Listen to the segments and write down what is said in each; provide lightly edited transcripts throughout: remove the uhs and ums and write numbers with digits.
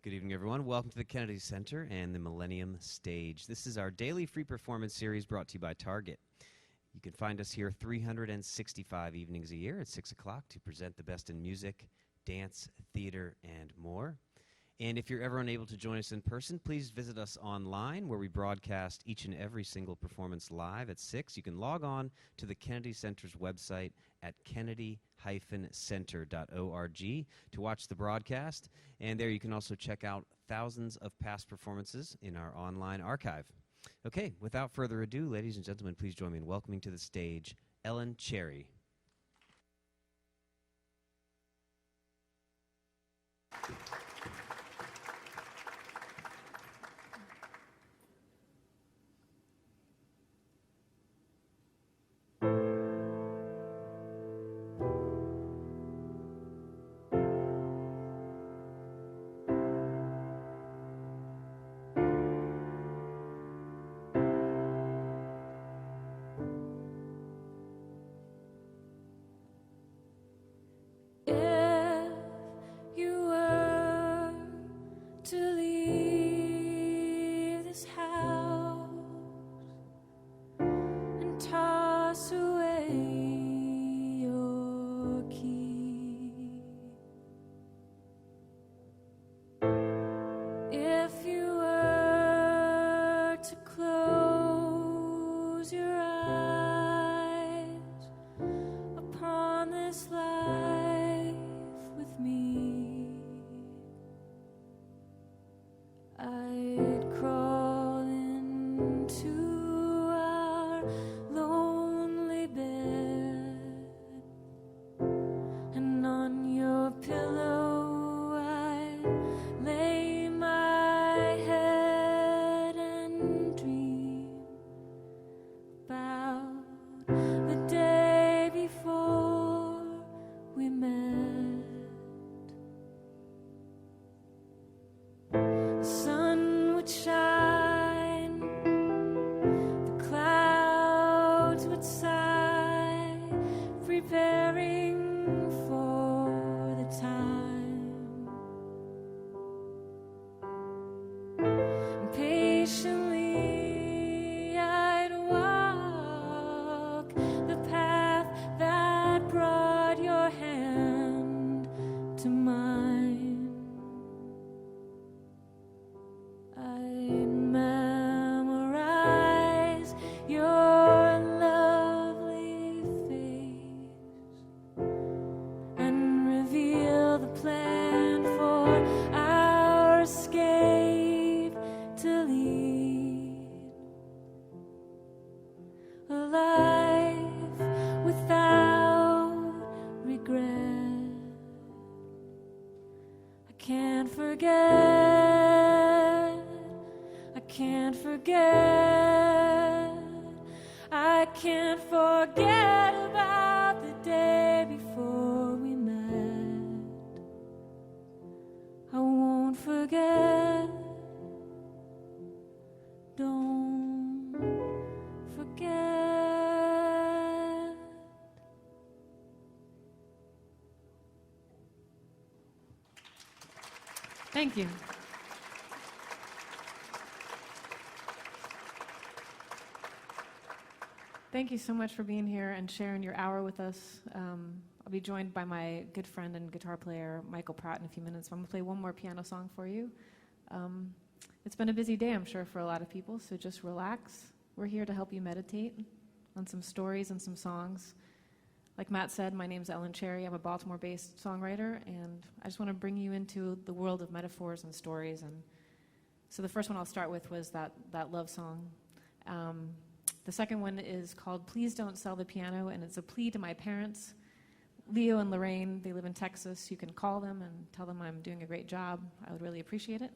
Good evening, everyone. Welcome to the Kennedy Center and the Millennium Stage. This is our daily free performance series brought to you by Target. You can find us here 365 evenings a year at 6 o'clock to present the best in music, dance, theater, and more. And if you're ever unable to join us in person, please visit us online where we broadcast each and every single performance live at 6. You can log on to the Kennedy Center's website at kennedy-center.org to watch the broadcast. And there you can also check out thousands of past performances in our online archive. Okay, without further ado, ladies and gentlemen, please join me in welcoming to the stage Ellen Cherry. Thank you. Thank you so much for being here and sharing your hour with us. I'll be joined by my good friend and guitar player, Michael Pratt, in a few minutes. I'm going to play one more piano song for you. It's been a busy day, I'm sure, for a lot of people, so just relax. We're here to help you meditate on some stories and some songs. Like Matt said, my name's Ellen Cherry. I'm a Baltimore-based songwriter, and I just want to bring you into the world of metaphors and stories. And so the first one I'll start with was that love song. The second one is called Please Don't Sell the Piano, and it's a plea to my parents, Leo and Lorraine. They live in Texas. You can call them and tell them I'm doing a great job. I would really appreciate it.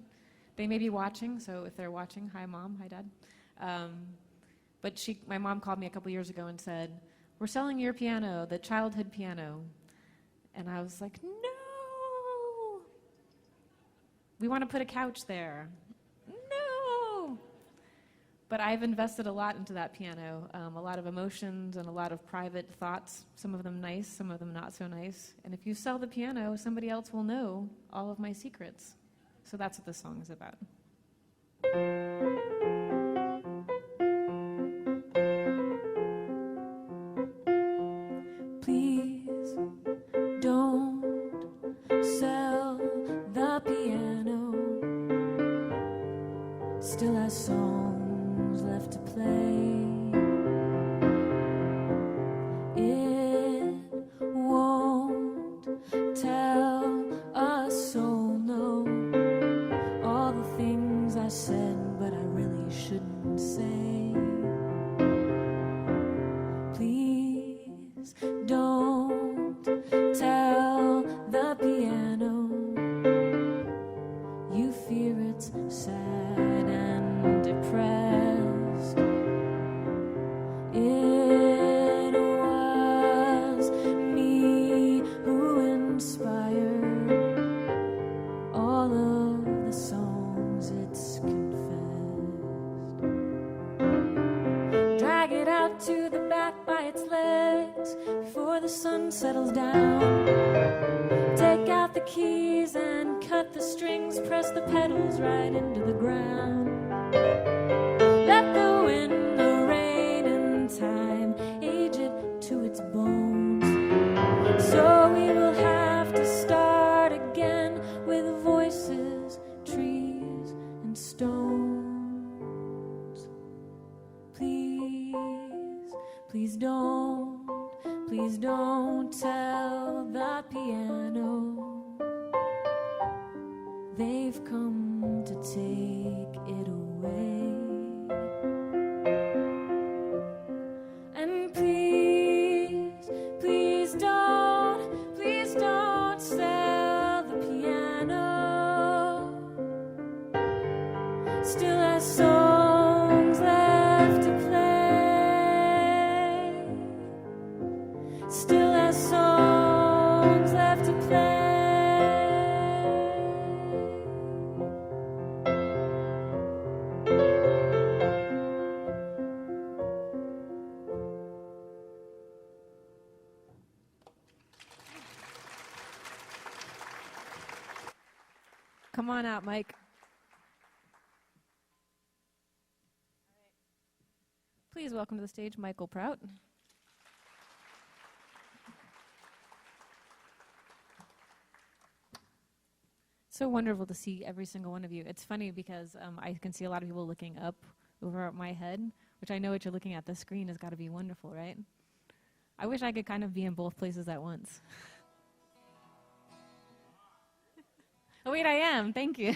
They may be watching, so if they're watching, hi, Mom, hi, Dad. But my mom called me a couple years ago and said, "We're selling your piano, the childhood piano." And I was like, no! We want to put a couch there. No! But I've invested a lot into that piano, a lot of emotions and a lot of private thoughts, some of them nice, some of them not so nice. And if you sell the piano, somebody else will know all of my secrets. So that's what this song is about. Please don't sell the piano. Still has songs left to play. It won't tell a soul no. All the things I said, but I really shouldn't say. Please don't tell the piano you fear it's sad and depressed. It was me who inspired all of the songs it's confessed. Drag it out to the back by its legs before the sun settles down. Take out the keys and cut the strings, press the pedals right into the ground. Let the wind, the rain, and time age it to its bones. So we will have to start again with voices, trees, and stones. Please don't tell the piano they've come to take it away. And please don't sell the piano. Still has songs left to play. Still has songs left to play. Come on out, Mike. Please welcome to the stage Michael Prout. So wonderful to see every single one of you. It's funny because I can see a lot of people looking up over at my head, which I know what you're looking at. The screen has got to be wonderful, right? I wish I could kind of be in both places at once. Oh, wait, I am. Thank you.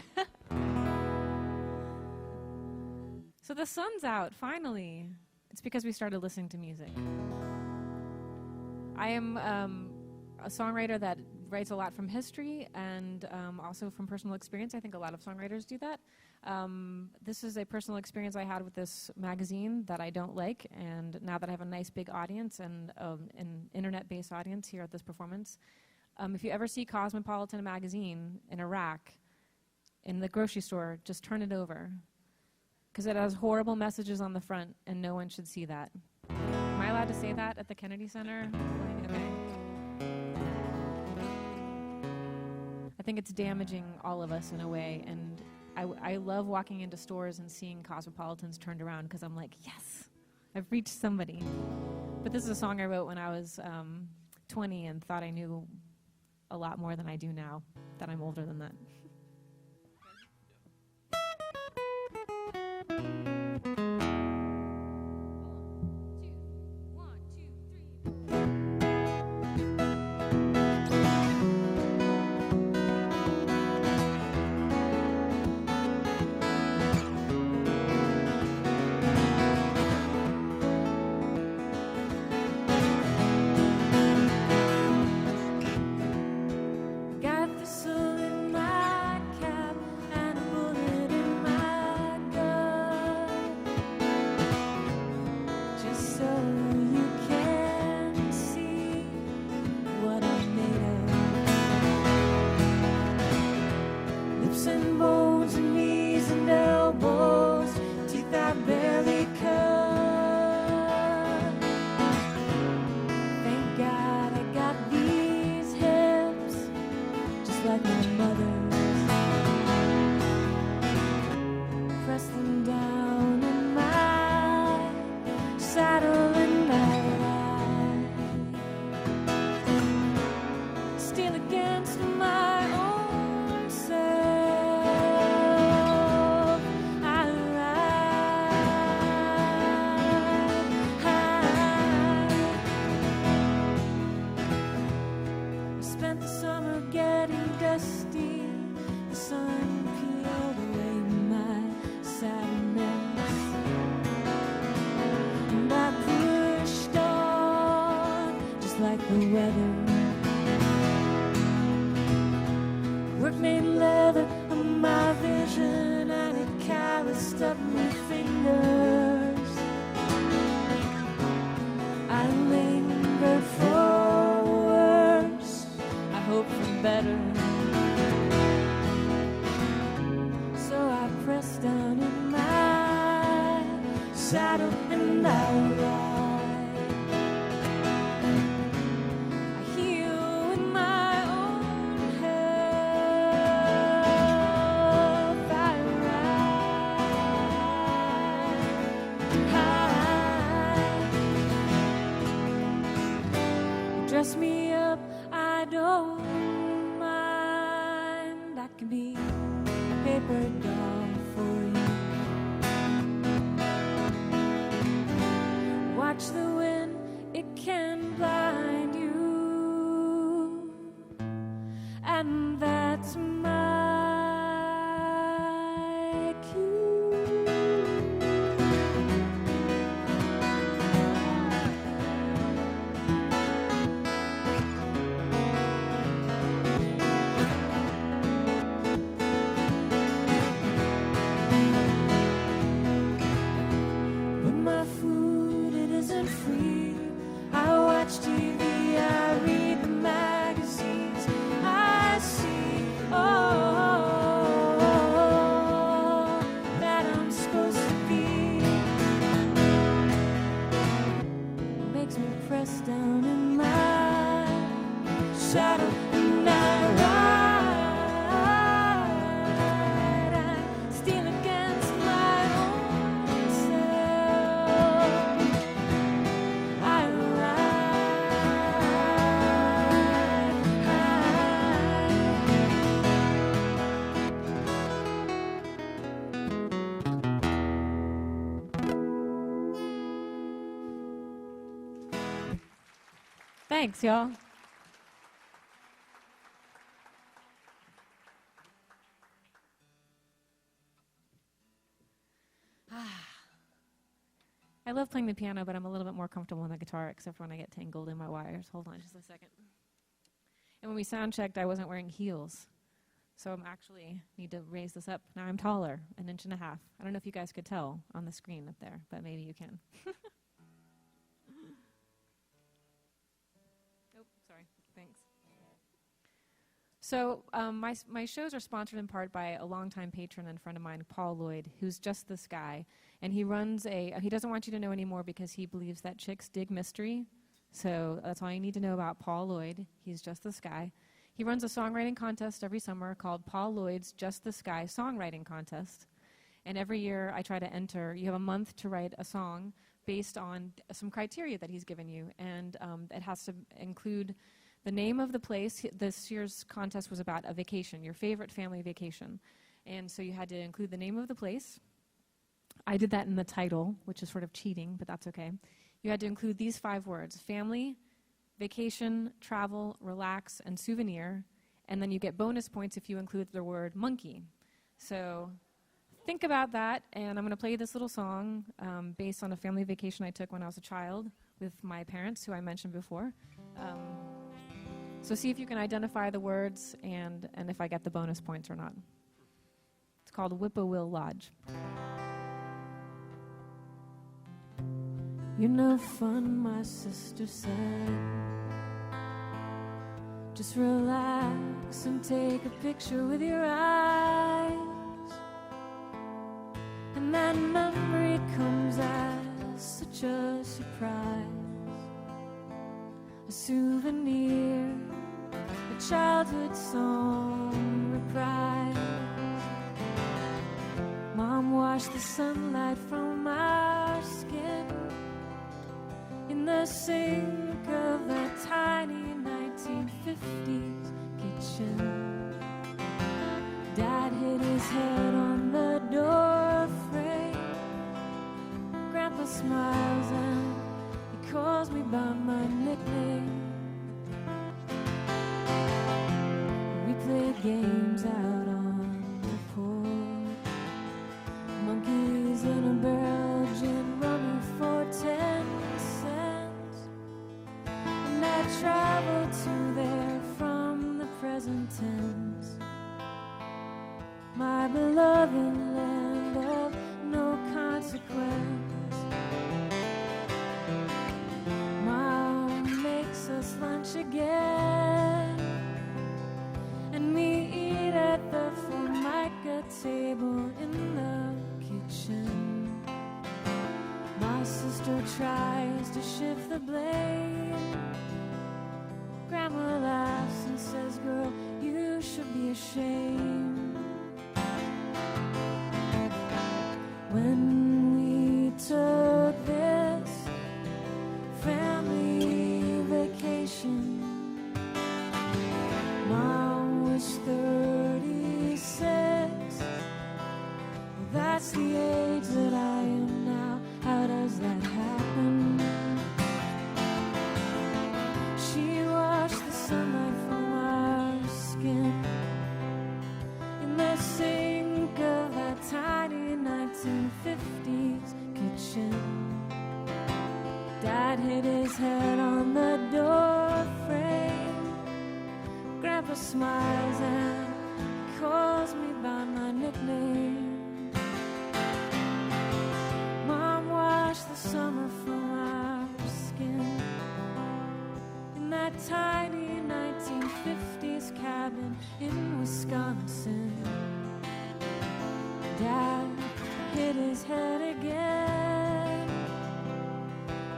So the sun's out, finally. It's because we started listening to music. I am a songwriter that writes a lot from history and also from personal experience. I think a lot of songwriters do that. This is a personal experience I had with this magazine that I don't like, and now that I have a nice big audience and an internet-based audience here at this performance, if you ever see Cosmopolitan magazine in a rack in the grocery store, just turn it over, because it has horrible messages on the front, and no one should see that. Am I allowed to say that at the Kennedy Center? Okay. I think it's damaging all of us in a way, and I love walking into stores and seeing Cosmopolitans turned around, because I'm like, yes, I've reached somebody. But this is a song I wrote when I was 20 and thought I knew a lot more than I do now, that I'm older than that. like my mother's. steel against my own self. I ride high. I spent the summer getting dusty. The sun peeled away my sadness, and I pushed on just like the weather. Work made leather of my vision, and it calloused up my fingers. I lingered for worse, I hope for better. So I pressed down in my saddle and I ride. I heal with my own health. I ride high. Dress me up, I don't mind. I can be a paper doll for you. Watch the wind, it can blind you, and that's my cue. But my food, it isn't free. I watch TV, I read the magazines. I see all that I'm supposed to be. Makes me press down in my shadow and I ride. I steal against my own self. I ride high. Thanks, y'all. I love playing the piano, but I'm a little bit more comfortable on the guitar, except for when I get tangled in my wires. Hold on just a second. And when we sound checked, I wasn't wearing heels. So I'm actually need to raise this up. Now I'm taller, 1.5 inches. I don't know if you guys could tell on the screen up there, but maybe you can. Oh, sorry. Thanks. So my shows are sponsored in part by a longtime patron and friend of mine, Paul Lloyd, who's just this guy. And he runs he doesn't want you to know anymore because he believes that chicks dig mystery. So that's all you need to know about Paul Lloyd. He's just this guy. He runs a songwriting contest every summer called Paul Lloyd's Just This Guy Songwriting Contest. And every year I try to enter. You have a month to write a song based on some criteria that he's given you. And it has to include the name of the place. This year's contest was about a vacation, your favorite family vacation. And so you had to include the name of the place. I did that in the title, which is sort of cheating, but that's okay. You had to include these 5 words: family, vacation, travel, relax, and souvenir. And then you get bonus points if you include the word monkey. So think about that, and I'm going to play you this little song based on a family vacation I took when I was a child with my parents, who I mentioned before. So see if you can identify the words and if I get the bonus points or not. It's called Whippoorwill Lodge. You're no fun, my sister said. Just relax and take a picture with your eyes. And that memory comes as such a surprise. A souvenir, a childhood song reprised. Mom washed the sunlight from our skin in the sink of that tiny 1950s games out on the porch. Monkeys in a barrel, gin rummy for 10 cents. And I traveled to there from the present tense. My beloved land of no consequence. Mom makes us lunch again, and we eat at the Formica table in the kitchen. My sister tries to shift the blame. Grandma laughs and says, girl, you should be ashamed. When we took this family vacation, Mom was 36. That's the age that I am now. How does that happen? She washed the sunlight from our skin in the sink of that tiny 1950s kitchen. Dad hit his head on the door frame. Grandpa smiles and calls me by my nickname. Mom washed the summer from our skin in that tiny 1950s cabin in Wisconsin. Dad hit his head again.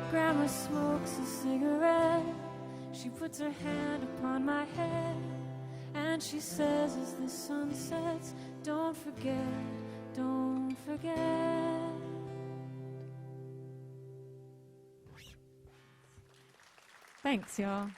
Grandma smokes a cigarette. She puts her hand upon my head, and she says as the sun sets, don't forget, don't forget. Thanks, y'all.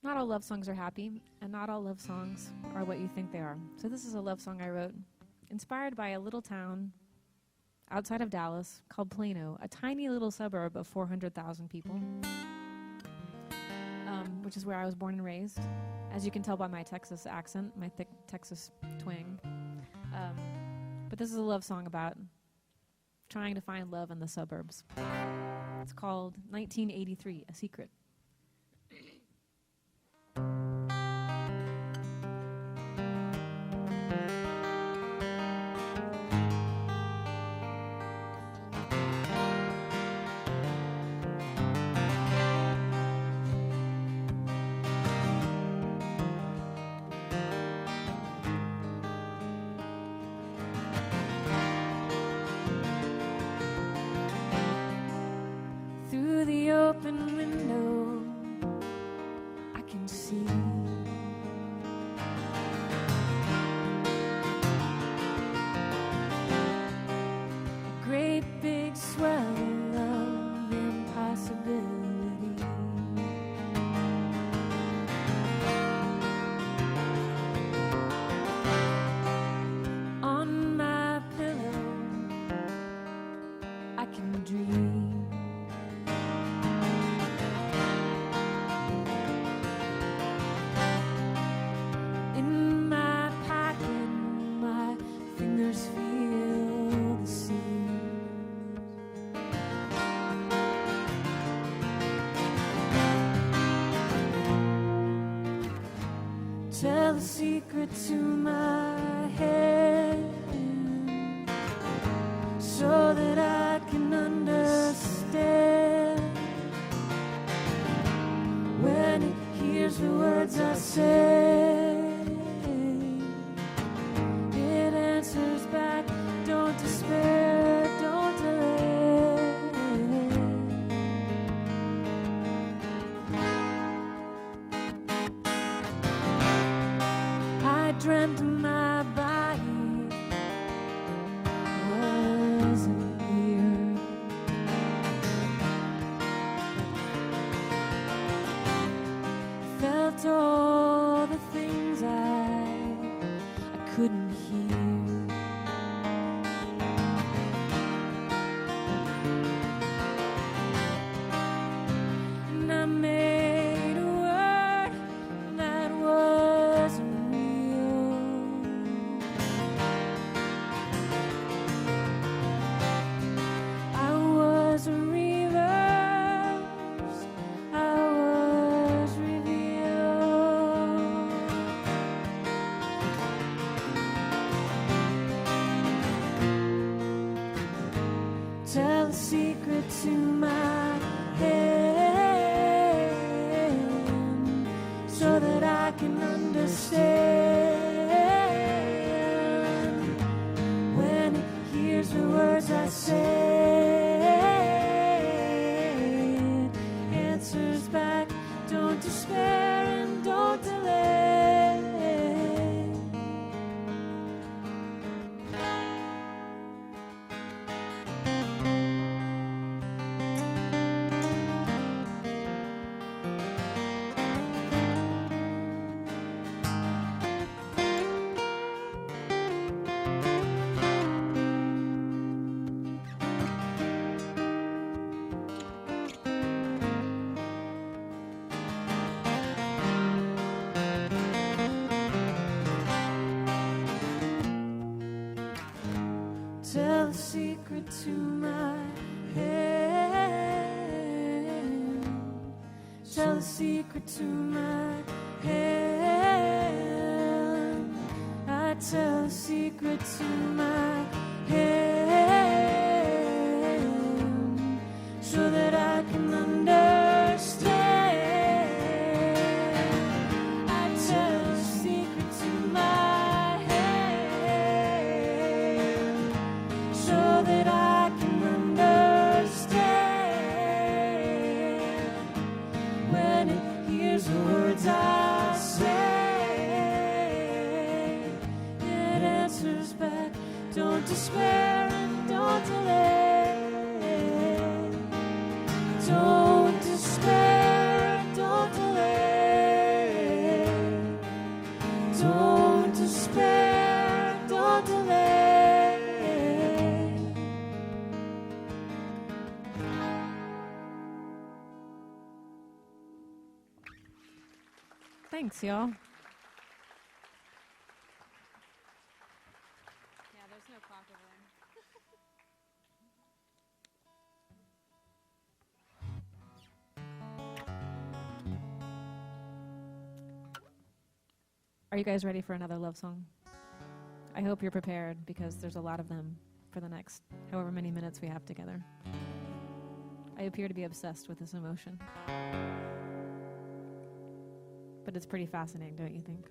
Not all love songs are happy, and not all love songs are what you think they are. So this is a love song I wrote, inspired by a little town outside of Dallas called Plano, a tiny little suburb of 400,000 people, which is where I was born and raised, as you can tell by my Texas accent, my thick Texas twang. But this is a love song about trying to find love in the suburbs. It's called 1983, A Secret. Through the open window, I can see a great big swell of impossibility. On my pillow, I can dream. Tell a secret to my head so that I can understand when it hears the words I say. It answers back, don't despair, don't delay. I dreamt my body wasn't here. Felt all the things couldn't hear. And I made a word that wasn't real. I was reversed, I was revealed. Tell a secret to my head so that I can understand when it hears the words I say. Answers back, don't despair and don't delay. Tell a secret to my head. Tell a secret to my head. I tell a secret to my head so that I can understand. I tell a secret to my head so that I can understand when it hears the words I say. It answers back, don't despair and don't delay. Don't despair and don't delay. Don't despair and don't delay. Thanks, y'all. Yeah, there's no clock over there. Are you guys ready for another love song? I hope you're prepared because there's a lot of them for the next however many minutes we have together. I appear to be obsessed with this emotion. But it's pretty fascinating, don't you think?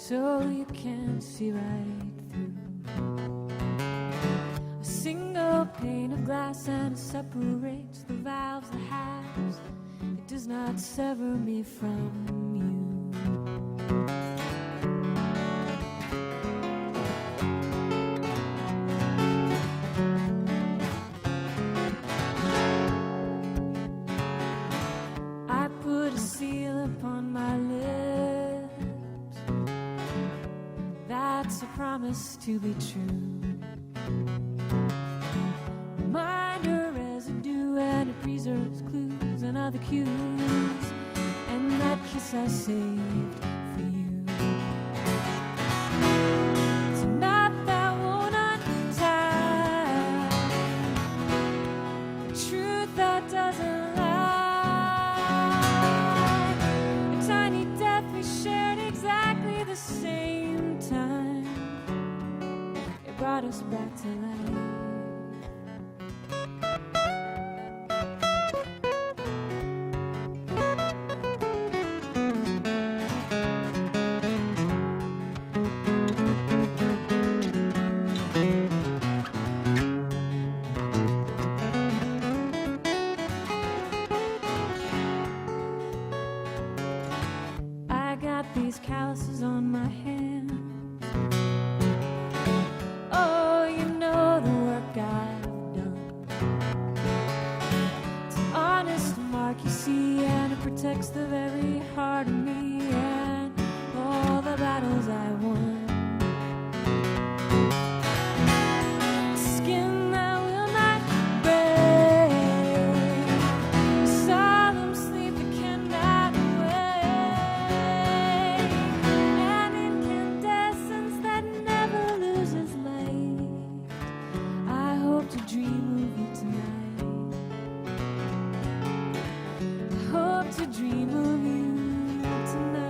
so you can see right through. A single pane of glass and it separates the valves, the halves. It does not sever me from you. I put a seal upon my lips that that's a promise to be true. Reminder, residue, and it preserves clues and other cues. And that kiss I saved for you. It's a knot that won't untie, a truth that doesn't lie. A tiny death we shared exactly the same time. It brought us back to life. These calluses on my hands. Oh, you know the work I've done. It's an honest mark, you see, and it protects the very heart of me and all the battles I won. Skin that will not break, solemn sleep that cannot wake, an incandescence that never loses light. I hope to dream of you tonight. I hope to dream of you tonight.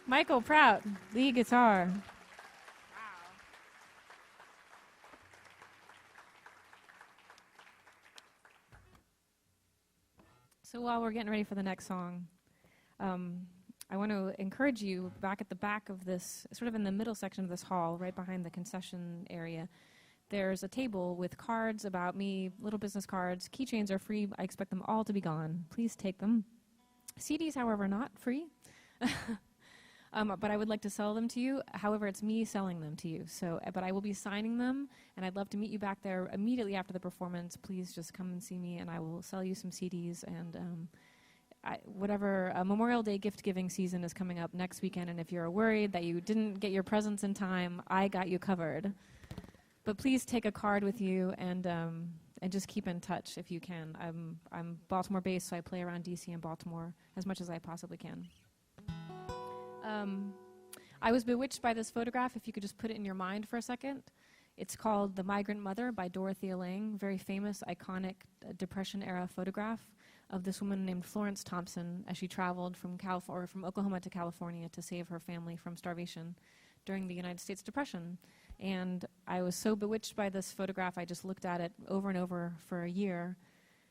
Michael Prout, lead guitar. So while we're getting ready for the next song, I want to encourage you back at the back of this, sort of in the middle section of this hall, right behind the concession area, there's a table with cards about me, little business cards. Keychains are free. I expect them all to be gone. Please take them. CDs, however, not free. But I would like to sell them to you. However, it's me selling them to you. So, but I will be signing them, and I'd love to meet you back there immediately after the performance. Please just come and see me, and I will sell you some CDs. And whatever Memorial Day gift giving season is coming up next weekend, and if you're worried that you didn't get your presents in time, I got you covered. But please take a card with you and just keep in touch if you can. I'm Baltimore based, so I play around DC and Baltimore as much as I possibly can. I was bewitched by this photograph, if you could just put it in your mind for a second. It's called The Migrant Mother by Dorothea Lange, very famous, iconic Depression-era photograph of this woman named Florence Thompson as she traveled from Oklahoma to California to save her family from starvation during the United States Depression. And I was so bewitched by this photograph, I just looked at it over and over for a year,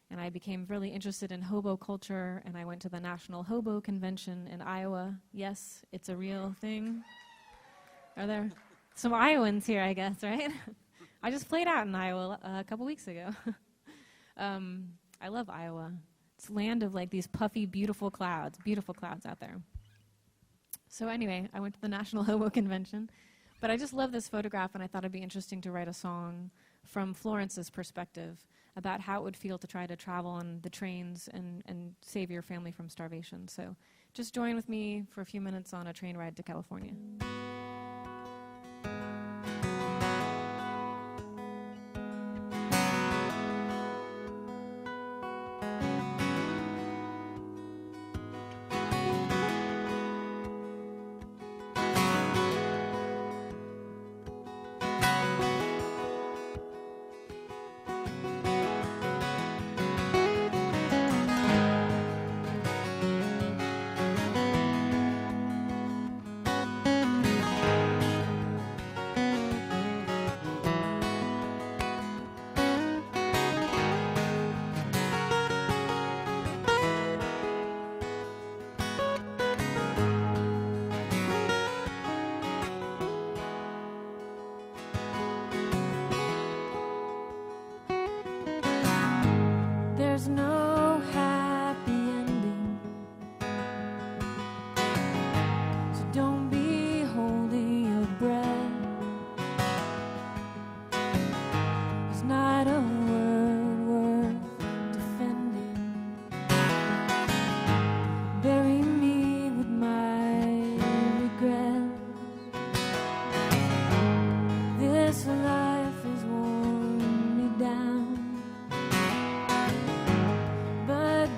and I became really interested in hobo culture, and I went to the National Hobo Convention in Iowa. Yes, it's a real thing. Are there some Iowans here, I guess, right? I just played out in Iowa a couple weeks ago. I love Iowa. It's land of like these puffy, beautiful clouds out there. So anyway, I went to the National Hobo Convention, but I just love this photograph, and I thought it'd be interesting to write a song from Florence's perspective about how it would feel to try to travel on the trains and save your family from starvation. So just join with me for a few minutes on a train ride to California. There's no happy ending, so don't be holding your breath. There's not a word worth defending. Bury me with my regrets. This life has worn me down.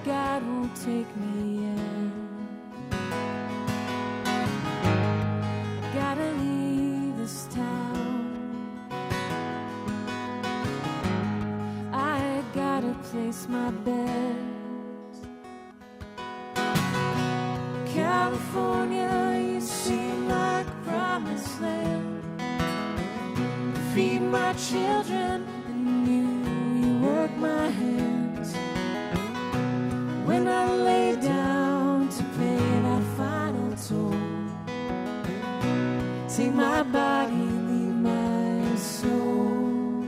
God won't take me in. Gotta leave this town. I gotta place my bets. California, you seem like a promised land. Feed my children and you work my hands. When I lay down to pay that final toll, take my body, leave my soul.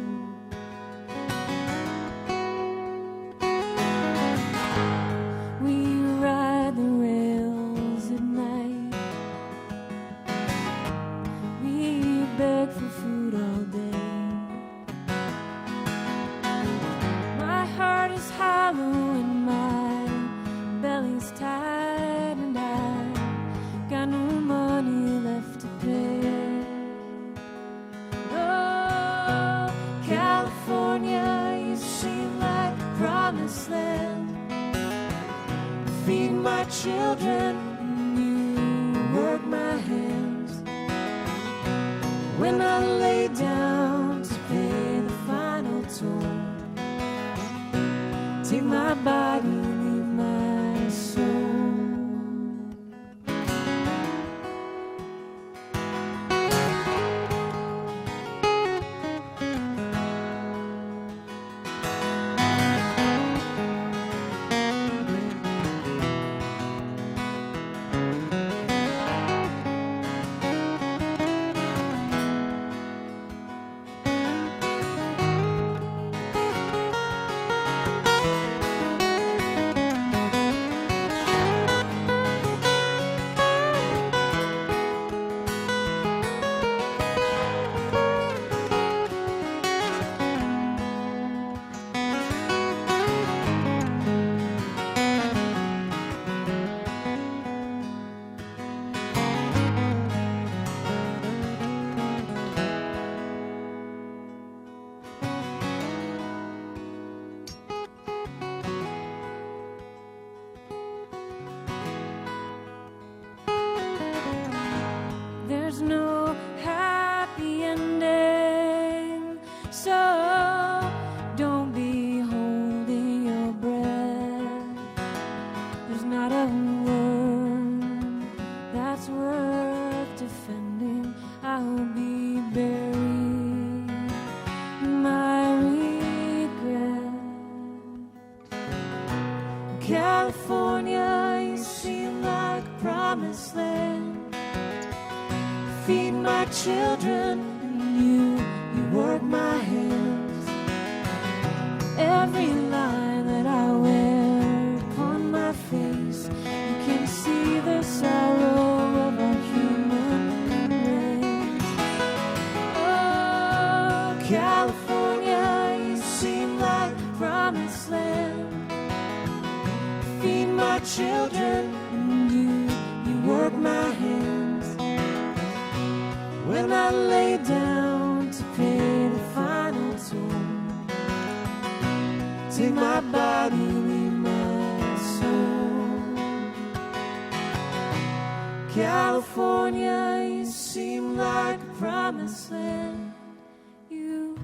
We ride the rails at night. We beg for food all day. My heart is hollow and my belly's tight, and I got no money left to pay. Oh, California, you seem like a promised land. Feed my children and you work my hands. When I lay down to pay the final toll, take my body, leave my soul. California, you seem like a promised land. Feed my children, and you work my hands. Every line that I wear upon my face, you can see the sorrow of our human race. Oh, California, you seem like a promised land. Feed my children, and you work my hands. When I lay down to pay the final toll, take my body, leave my soul. California, you seem like a promised land. You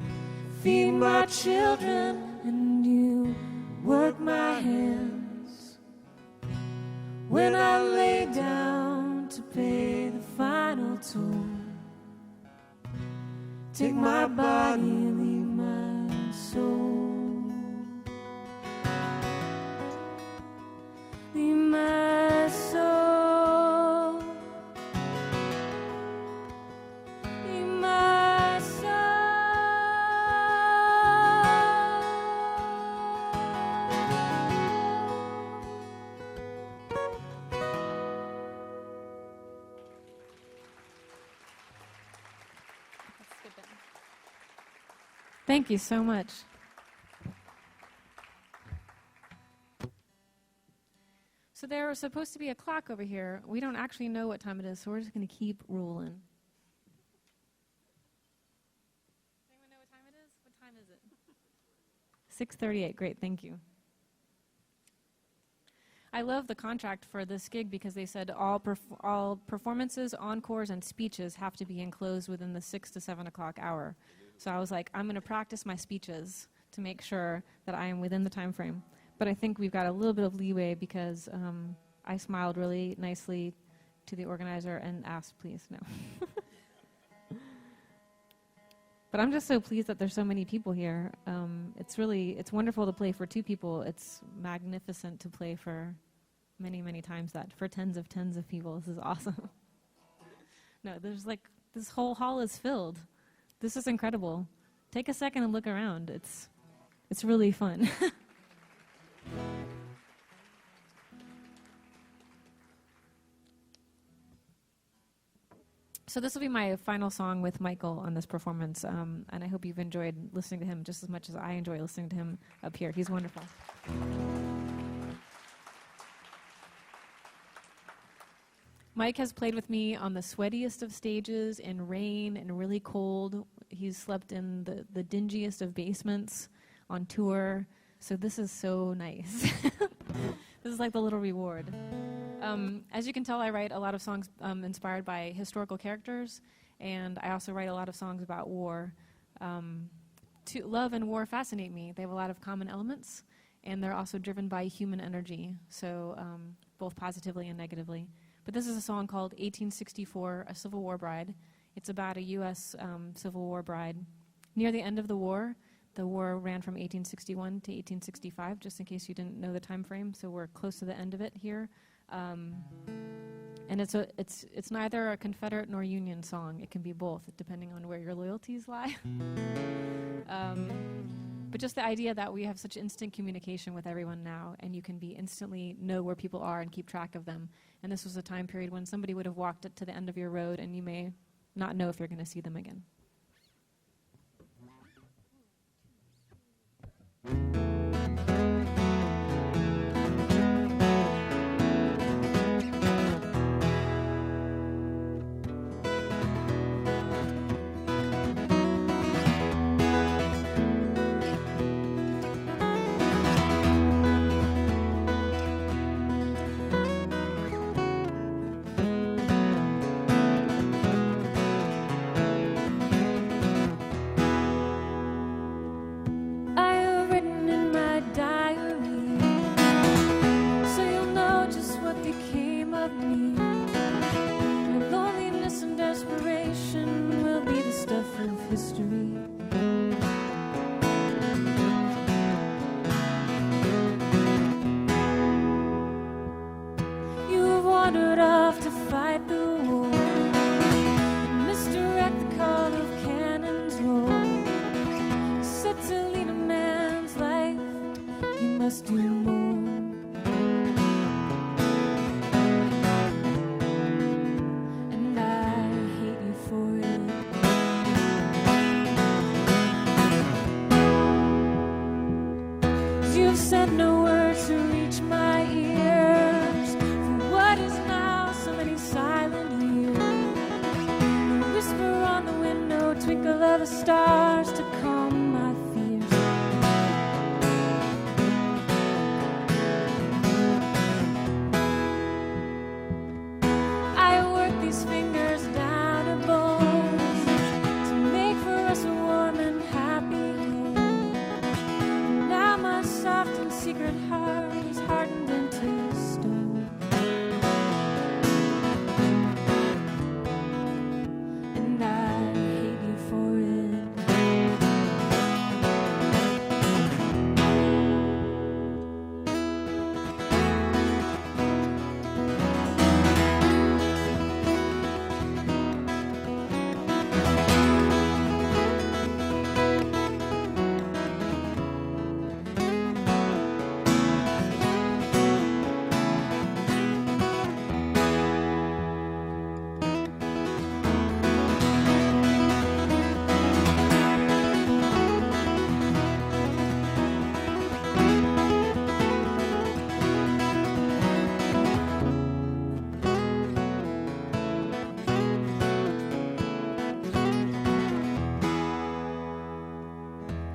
feed my children, and you work my hands. When I lay down to pay the final toll, take my body, leave my soul. Leave my soul. Leave my soul. Thank you so much. So there was supposed to be a clock over here. We don't actually know what time it is, so we're just going to keep rolling. Does anyone know what time it is? What time is it? 6:38. Great, thank you. I love the contract for this gig because they said all performances, encores, and speeches have to be enclosed within the 6 to 7 o'clock hour. So I was like, I'm going to practice my speeches to make sure that I am within the time frame. But I think we've got a little bit of leeway because I smiled really nicely to the organizer and asked, please, no. But I'm just so pleased that there's so many people here. It's wonderful to play for 2 people. It's magnificent to play for many, many times that, for tens of people. This is awesome. No, there's like, this whole hall is filled. This is incredible. Take a second and look around. It's really fun. So this will be my final song with Michael on this performance, and I hope you've enjoyed listening to him just as much as I enjoy listening to him up here. He's wonderful. Mike has played with me on the sweatiest of stages, in rain and really cold. He's slept in the dingiest of basements on tour. So this is so nice. This is like the little reward. As you can tell, I write a lot of songs inspired by historical characters, and I also write a lot of songs about war. Love and war fascinate me. They have a lot of common elements, and they're also driven by human energy, so both positively and negatively. But this is a song called 1864, A Civil War Bride. It's about a U.S. Civil War bride. Near the end of the war ran from 1861 to 1865, just in case you didn't know the time frame, so we're close to the end of it here. And it's neither a Confederate nor Union song. It can be both, depending on where your loyalties lie. But just the idea that we have such instant communication with everyone now, and you can instantly know where people are and keep track of them. And this was a time period when somebody would have walked it to the end of your road, and you may not know if you're going to see them again. sent no words to reach my ears. For what is now so many silent years? The whisper on the window, twinkle of the stars to calm my fears. I work these fingers down to bones to make for us a warm and happy home. Now my soft and secret heart is hardened into stone. And I hate you for it.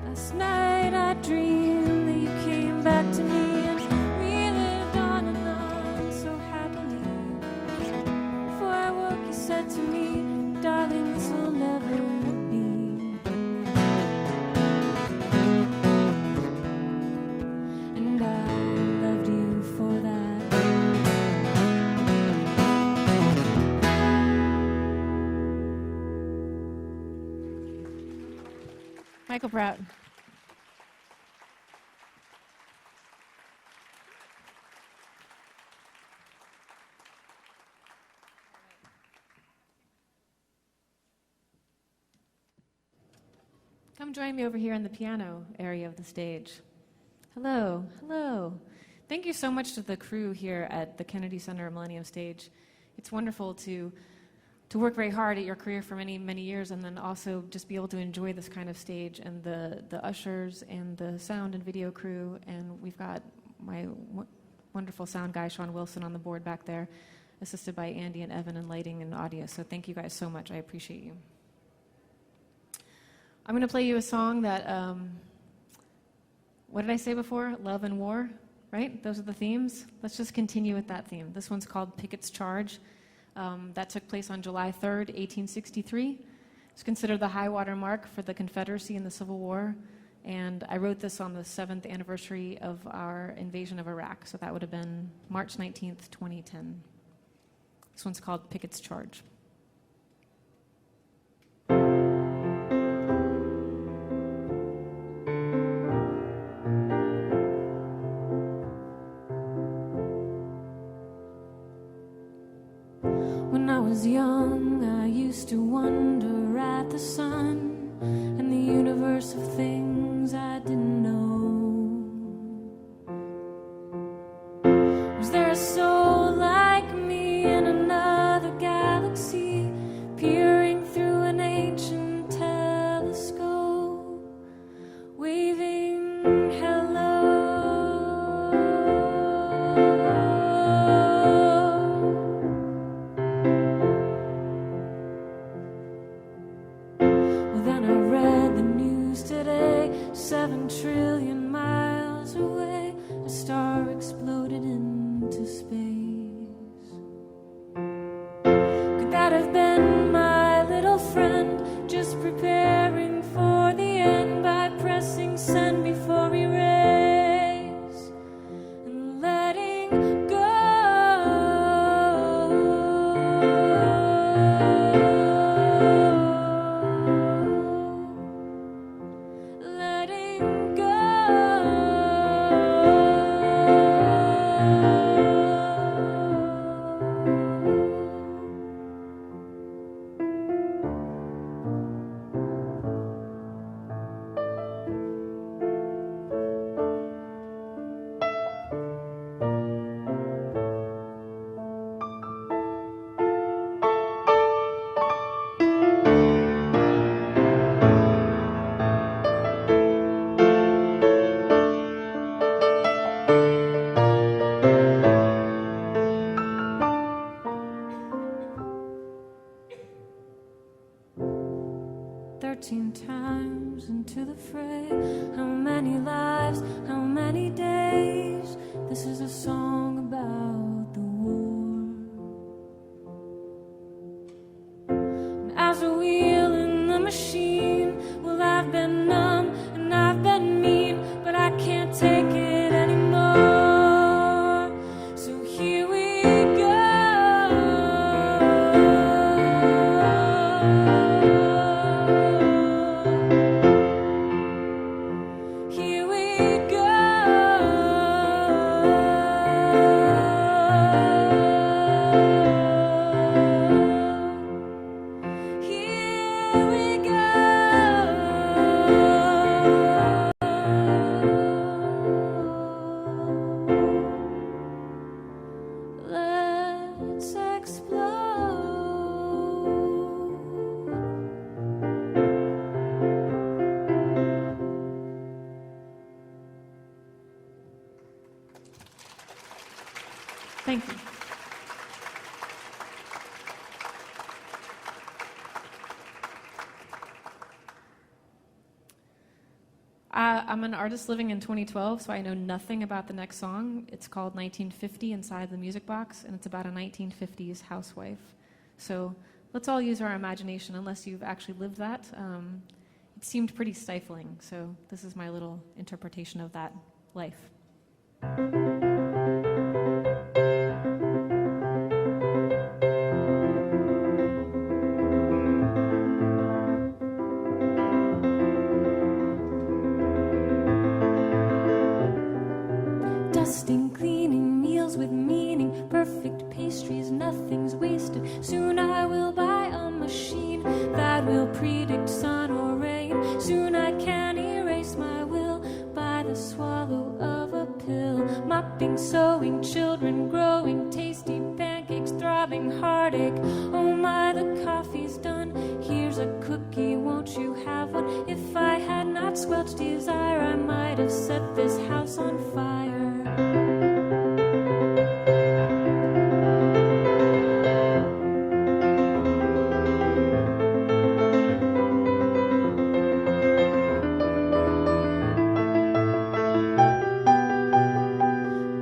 Last night I dreamed that you came back to me, and we lived on and on so happily. Before I woke, you said to me, darling, this will never be. And I loved you for that. Michael Pratt. Come join me over here in the piano area of the stage. Hello, hello. Thank you so much to the crew here at the Kennedy Center Millennium Stage. It's wonderful to work very hard at your career for many, many years, and then also just be able to enjoy this kind of stage, and the ushers and the sound and video crew. And we've got my wonderful sound guy, Sean Wilson, on the board back there, assisted by Andy and Evan in lighting and audio. So thank you guys so much. I appreciate you. I'm going to play you a song that, what did I say before? Love and war, right? Those are the themes. Let's just continue with that theme. This one's called Pickett's Charge. That took place on July 3rd, 1863. It's considered the high water mark for the Confederacy in the Civil War. And I wrote this on the 7th anniversary of our invasion of Iraq. So that would have been March 19th, 2010. This one's called Pickett's Charge. When I was young, I used to wonder at the sun and the universe of things I didn't know. Was there a soul like me in another galaxy, peering through an ancient telescope, waving hello? Well, then I read the news today, 7 trillion miles away, a star exploded into space. Could that have been my little friend, just preparing for the end by pressing send before erase and letting go? Letting go. 13 times into the fray. How many lives, how many days? This is a song about the war. And as a wheel in the machine, well, I've been numb and I've been mean, but I can't take it anymore. So here we go. Here we go. Here we go. Let's explode. Thank you. I'm an artist living in 2012, so I know nothing about the next song. It's called 1950 Inside the Music Box, and it's about a 1950s housewife. So let's all use our imagination, unless you've actually lived that. It seemed pretty stifling, so this is my little interpretation of that life. Dusting, cleaning, meals with meaning, perfect pastries, nothing's wasted. Soon I will buy a machine that will predict sun or rain. Soon I can erase my will by the swallow of a pill. Mopping, sewing, children growing, tasty pancakes, throbbing heartache. Oh my, the coffee's done. Here's a cookie, won't you have one? If I had not squelched desire, I might have set this house on fire.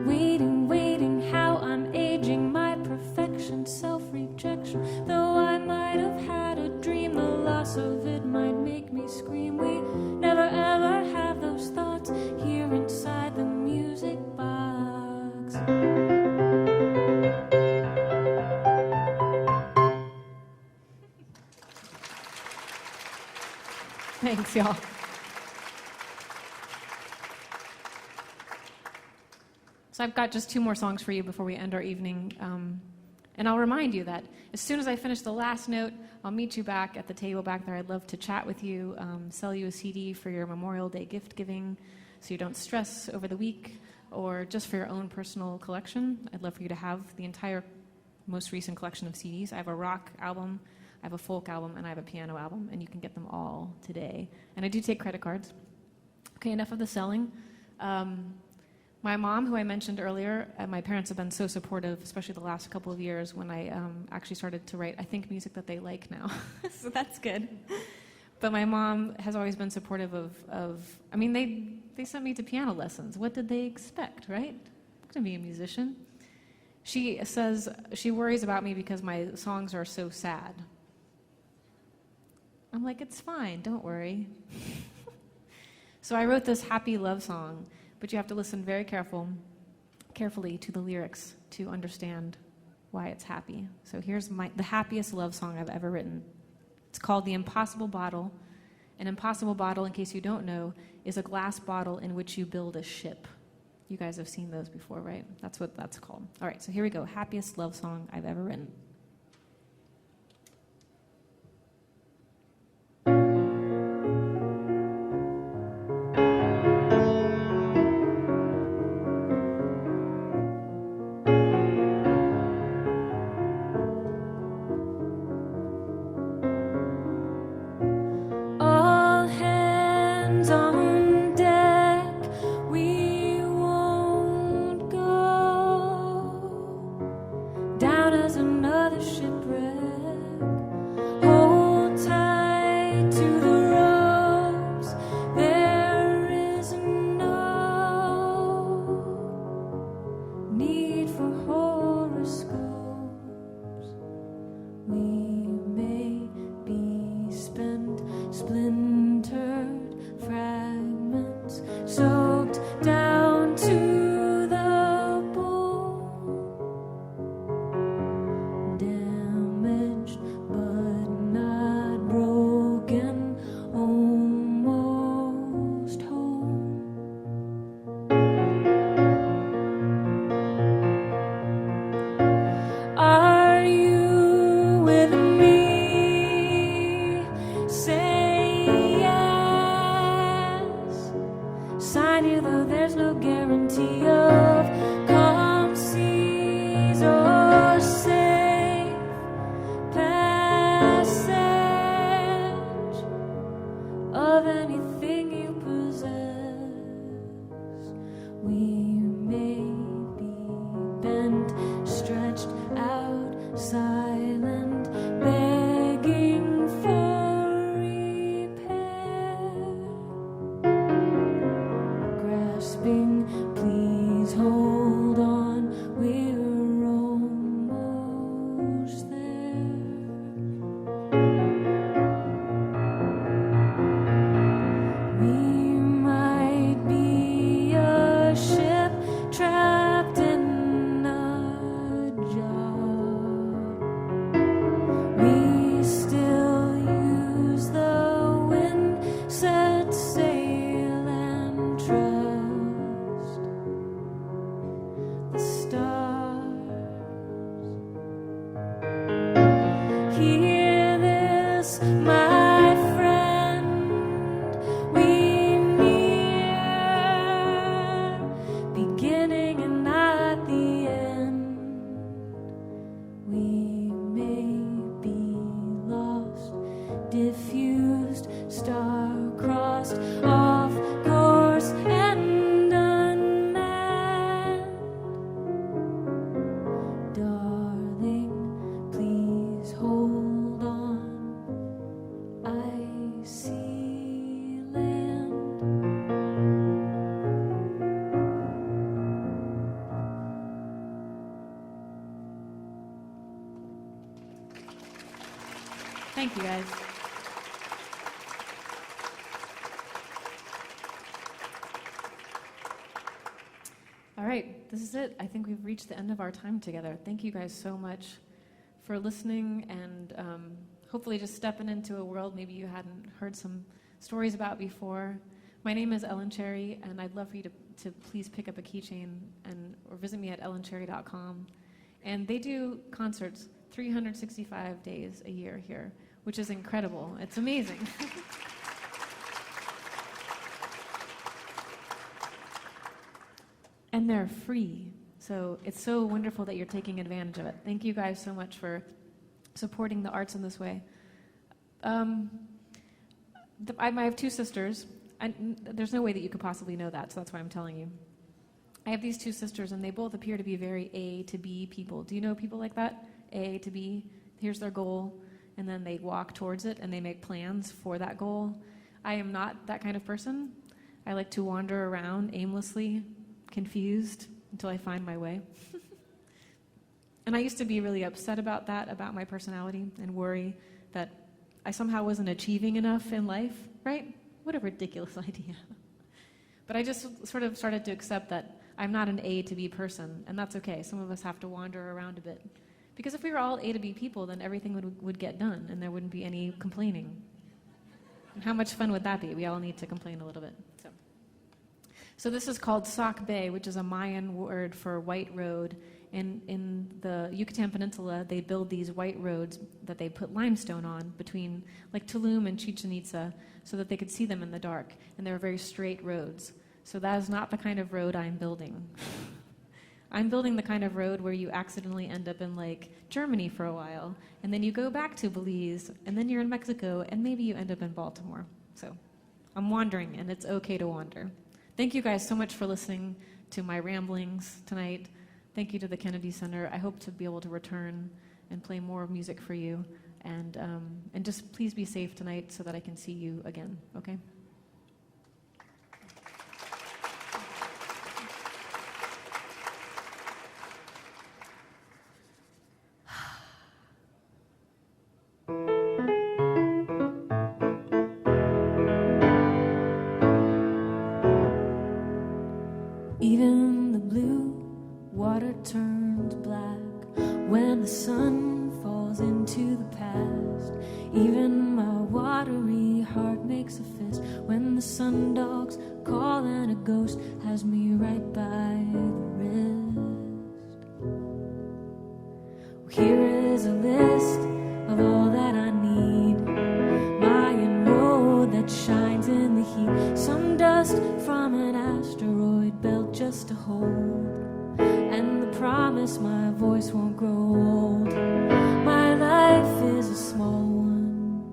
Waiting, waiting, how I'm aging, my perfection, self-rejection. Though I might have had a dream, the loss of it might make me scream. We never ever have those thoughts here inside the music box. Thanks, y'all. So I've got just two more songs for you before we end our evening. And I'll remind you that as soon as I finish the last note, I'll meet you back at the table back there. I'd love to chat with you, sell you a CD for your Memorial Day gift giving so you don't stress over the week, or just for your own personal collection. I'd love for you to have the entire most recent collection of CDs. I have a rock album, I have a folk album, and I have a piano album, and you can get them all today. And I do take credit cards. Okay, enough of the selling. My mom, who I mentioned earlier, my parents have been so supportive, especially the last couple of years when I actually started to write, I think, music that they like now. So that's good. But my mom has always been supportive of I mean, they sent me to piano lessons. What did they expect, right? I'm going to be a musician. She says she worries about me because my songs are so sad. I'm like, it's fine, don't worry. So I wrote this happy love song, but you have to listen very carefully to the lyrics to understand why it's happy. So here's the happiest love song I've ever written. It's called The Impossible Bottle. An impossible bottle, in case you don't know, is a glass bottle in which you build a ship. You guys have seen those before, right? That's what that's called. All right, so here we go. Happiest love song I've ever written. To the splintered fragments soaked down to the bone, damaged but not broken, almost whole. Are you with me? Say yes. Sign you, though there's no guarantee of calm seas or safe passage of anything you possess. We may be bent, stretched out, silent, begging for repair, grasping, please hold on, we're almost there. We might be a ship trapped in a jar. We still use the wind, set sail and trust the stars. Hear this, my friend, we near beginning and not the end. We may be lost, diffused, star-crossed, off course and unmanned. Darling, please hold on. I see land. Thank you, guys. All right, this is it. I think we've reached the end of our time together. Thank you guys so much for listening and hopefully just stepping into a world maybe you hadn't heard some stories about before. My name is Ellen Cherry, and I'd love for you to please pick up a keychain or visit me at ellencherry.com. And they do concerts 365 days a year here, which is incredible. It's amazing. And they're free. So it's so wonderful that you're taking advantage of it. Thank you guys so much for supporting the arts in this way. I have two sisters. There's no way that you could possibly know that, so that's why I'm telling you. I have these two sisters, and they both appear to be very A to B people. Do you know people like that? A to B, here's their goal, and then they walk towards it, and they make plans for that goal. I am not that kind of person. I like to wander around aimlessly, confused, until I find my way. And I used to be really upset about that, about my personality, and worry that I somehow wasn't achieving enough in life, right? What a ridiculous idea. But I just sort of started to accept that I'm not an A to B person, and that's okay. Some of us have to wander around a bit. Because if we were all A to B people, then everything would get done, and there wouldn't be any complaining. And how much fun would that be? We all need to complain a little bit. So this is called Sac Bay, which is a Mayan word for white road. And in the Yucatan Peninsula, they build these white roads that they put limestone on between like Tulum and Chichen Itza so that they could see them in the dark. And they're very straight roads. So that is not the kind of road I'm building. I'm building the kind of road where you accidentally end up in like Germany for a while, and then you go back to Belize, and then you're in Mexico, and maybe you end up in Baltimore. So I'm wandering, and it's okay to wander. Thank you guys so much for listening to my ramblings tonight. Thank you to the Kennedy Center. I hope to be able to return and play more music for you. And just please be safe tonight so that I can see you again, okay? makes a fist when the sundogs call and a ghost has me right by the wrist. Here is a list of all that I need. Mayan road that shines in the heat. Some dust from an asteroid belt just to hold. And the promise my voice won't grow old. My life is a small one.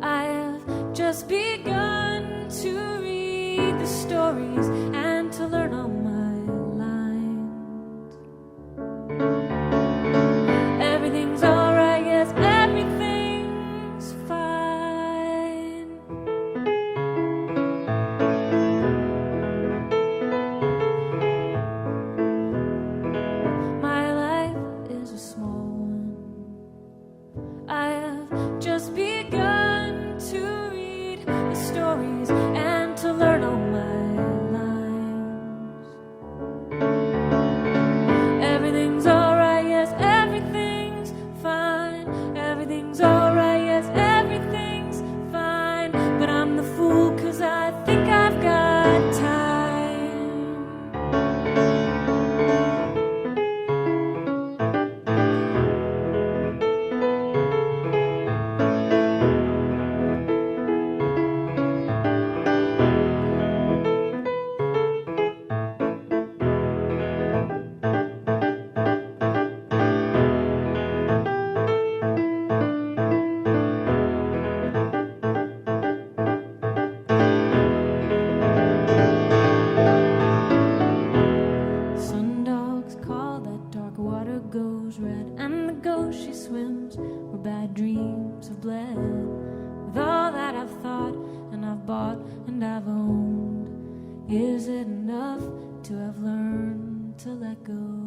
I have just begun to read the stories and to learn all my lines. Everything's alright, yes, everything's fine. My life is a small one. I have just begun to read the stories and to learn all my lines. Everything's alright, yes, everything's fine. Everything's alright, yes, everything's fine. But I'm the fool 'cause I think I've got time. Sundogs call, that dark water goes red, and the ghost she swims where bad dreams have bled. With all that I've thought and I've bought and I've owned, is it enough to have learned to let go?